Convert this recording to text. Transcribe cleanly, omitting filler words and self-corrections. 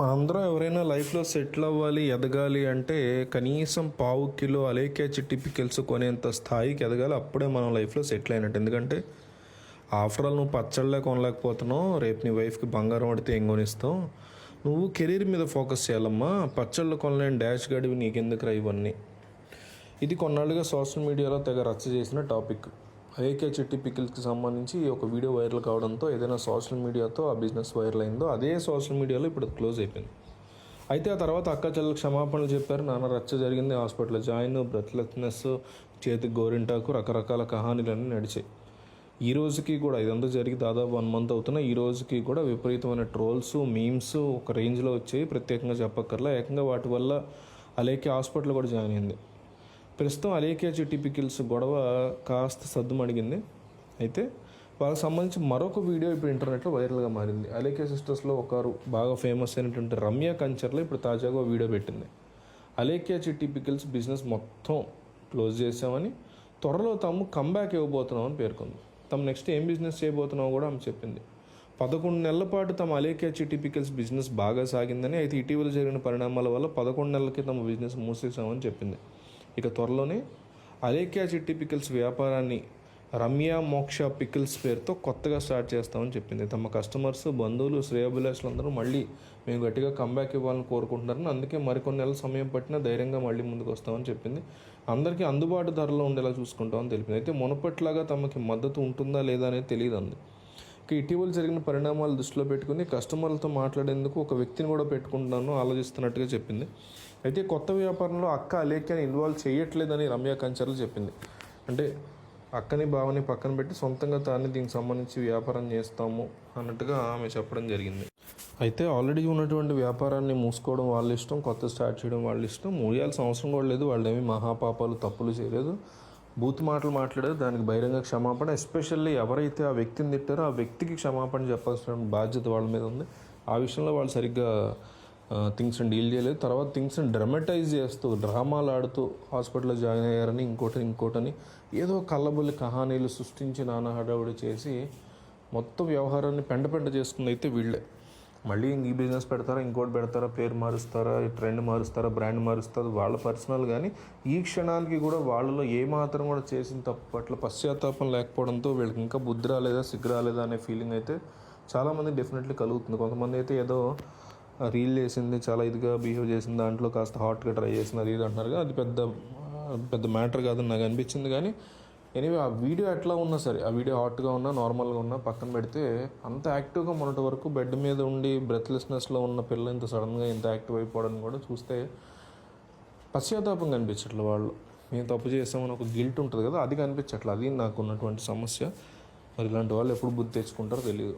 మనందరం ఎవరైనా లైఫ్లో సెటిల్ అవ్వాలి, ఎదగాలి అంటే కనీసం పావు కిలో అలేఖ్య చిట్టి పికిల్స్ కొనేంత స్థాయికి ఎదగాలి. అప్పుడే మనం లైఫ్లో సెటిల్ అయినట్టు. ఎందుకంటే ఆఫ్టర్ ఆల్ నువ్వు పచ్చళ్ళే కొనలేకపోతున్నావు, రేపు నీ వైఫ్కి బంగారం పడితే ఏం కొనిస్తావు. నువ్వు కెరీర్ మీద ఫోకస్ చేయాలమ్మా. పచ్చళ్ళు కొనలేని డాష్ గడివి నీకెందుకురా ఇవన్నీ. ఇది కొన్నాళ్ళుగా సోషల్ మీడియాలో తెగ రచ్చ చేసిన టాపిక్. అలేఖ్య చిట్టి పికిల్స్కి సంబంధించి ఒక వీడియో వైరల్ కావడంతో ఏదైనా సోషల్ మీడియాతో ఆ బిజినెస్ వైరల్ అయిందో అదే సోషల్ మీడియాలో ఇప్పుడు క్లోజ్ అయిపోయింది. అయితే ఆ తర్వాత అక్క చెల్లెలకు క్షమాపణలు చెప్పారు. నాన్న రచ్చ జరిగింది, హాస్పిటల్లో జాయిన్, బ్రెత్లెస్నెస్, చేతికి గోరింటాకు, రకరకాల కహానీలన్నీ నడిచాయి. ఈ రోజుకి కూడా ఇదంతా జరిగి దాదాపు 1 మంత్ అవుతున్నా ఈ రోజుకి కూడా విపరీతమైన ట్రోల్స్, మీమ్స్ ఒక రేంజ్లో వచ్చాయి. ప్రత్యేకంగా చెప్పక్కర్లా, ఏకంగా వాటి వల్ల అలేఖ్య హాస్పిటల్ కూడా జాయిన్ అయింది. ప్రస్తుతం అలేఖ్య చిట్టి పికిల్స్ గొడవ కాస్త సద్దుమణిగింది. అయితే వాళ్ళకి సంబంధించి మరొక వీడియో ఇప్పుడు ఇంటర్నెట్లో వైరల్గా మారింది. అలేఖ్య సిస్టర్స్లో ఒకరు బాగా ఫేమస్ అయినటువంటి రమ్య కంచర్లో ఇప్పుడు తాజాగా వీడియో పెట్టింది. అలేఖ్య చిట్టి పికిల్స్ బిజినెస్ మొత్తం క్లోజ్ చేసామని, త్వరలో తాము కంబ్యాక్ ఇవ్వబోతున్నామని పేర్కొంది. తమ నెక్స్ట్ ఏం బిజినెస్ చేయబోతున్నామో కూడా ఆమె చెప్పింది. 11 నెలల పాటు తమ అలేఖ్య చిట్టి పికిల్స్ బిజినెస్ బాగా సాగిందని, అయితే ఇటీవల జరిగిన పరిణామాల వల్ల 11 నెలలకి తమ బిజినెస్ మూసేసామని చెప్పింది. ఇక త్వరలోనే అలేఖ్య చిట్టి పికిల్స్ వ్యాపారాన్ని రమ్య మోక్ష పికిల్స్ పేరుతో కొత్తగా స్టార్ట్ చేస్తామని చెప్పింది. తమ కస్టమర్స్, బంధువులు, శ్రేయోభిలాషులందరూ మళ్ళీ మేము గట్టిగా కంబ్యాక్ ఇవ్వాలని కోరుకుంటున్నారని, అందుకే మరికొన్ని నెలల సమయం పట్టినా ధైర్యంగా మళ్ళీ ముందుకు వస్తామని చెప్పింది. అందరికీ అందుబాటు ధరలో ఉండేలా చూసుకుంటామని తెలిపింది. అయితే మునపట్లాగా తమకి మద్దతు ఉంటుందా లేదా అనేది తెలియదు అంది. ఇక ఇటీవల జరిగిన పరిణామాలు దృష్టిలో పెట్టుకుని కస్టమర్లతో మాట్లాడేందుకు ఒక వ్యక్తిని కూడా పెట్టుకుంటున్నాను ఆలోచిస్తున్నట్టుగా చెప్పింది. అయితే కొత్త వ్యాపారంలో అక్క అలేఖ్యని ఇన్వాల్వ్ చేయట్లేదని రమ్య కంచర్లు చెప్పింది. అంటే అక్కని బావని పక్కన పెట్టి సొంతంగా తాన్ని దీనికి సంబంధించి వ్యాపారం చేస్తాము అన్నట్టుగా ఆమె చెప్పడం జరిగింది. అయితే ఆల్రెడీ ఉన్నటువంటి వ్యాపారాన్ని మూసుకోవడం వాళ్ళ ఇష్టం, కొత్త స్టార్ట్ చేయడం వాళ్ళ ఇష్టం. మూయాల్సిన అవసరం కూడా లేదు. వాళ్ళేమి మహాపాపాలు, తప్పులు చేయలేదు. బూత్ మాటలు మాట్లాడారు, దానికి బహిరంగ క్షమాపణ. ఎస్పెషల్లీ ఎవరైతే ఆ వ్యక్తిని తిట్టారో ఆ వ్యక్తికి క్షమాపణ చెప్పాల్సిన బాధ్యత వాళ్ళ మీద ఉంది. ఆ విషయంలో వాళ్ళు సరిగ్గా థింగ్స్ని డీల్ చేయలేదు. తర్వాత థింగ్స్ని డ్రమటైజ్ చేస్తూ, డ్రామాలు ఆడుతూ హాస్పిటల్లో జాయిన్ అయ్యారని, ఇంకోటని ఏదో కళ్ళబొల్లి కహానీలు సృష్టించి నానా హడావుడి చేసి మొత్తం వ్యవహారాన్ని పెంట చేసుకుంది అయితే వీళ్ళే. మళ్ళీ ఈ బిజినెస్ పెడతారా, ఇంకోటి పెడతారా, పేరు మారుస్తారా, ట్రెండ్ మారుస్తారా, బ్రాండ్ మారుస్తారా, వాళ్ళ పర్సనల్. కానీ ఈ క్షణానికి కూడా వాళ్ళలో ఏమాత్రం కూడా చేసిన తప్పు పట్ల పశ్చాత్తాపం లేకపోవడంతో వీళ్ళకి ఇంకా బుద్ధి రాలేదా, సిగ్గు రాలేదా అనే ఫీలింగ్ అయితే చాలామంది డెఫినెట్లీ కలుగుతుంది. కొంతమంది అయితే ఏదో రీల్ చేసింది, చాలా ఇదిగా బిహేవ్ చేసింది, దాంట్లో కాస్త హాట్గా ట్రై చేసినారు ఇది అంటున్నారు. అది పెద్ద మ్యాటర్ కాదని నాకు అనిపించింది. కానీ ఎనీవే ఆ వీడియో ఎట్లా ఉన్నా సరే, ఆ వీడియో హాట్గా ఉన్నా, నార్మల్గా ఉన్నా పక్కన పెడితే అంత యాక్టివ్గా మొన్నటి వరకు బెడ్ మీద ఉండి బ్రెత్లెస్నెస్లో ఉన్న పిల్ల ఇంత సడన్గా ఇంత యాక్టివ్ అయిపోవడం కూడా చూస్తే పశ్చాత్తాపం కనిపించట్లేదు. వాళ్ళు మేము తప్పు చేసామని ఒక గిల్ట్ ఉంటుంది కదా, అది కనిపించట్లేదు. అది నాకు ఉన్నటువంటి సమస్య. మరి ఇలాంటి వాళ్ళు ఎప్పుడు బుద్ధి తెచ్చుకుంటారో తెలియదు.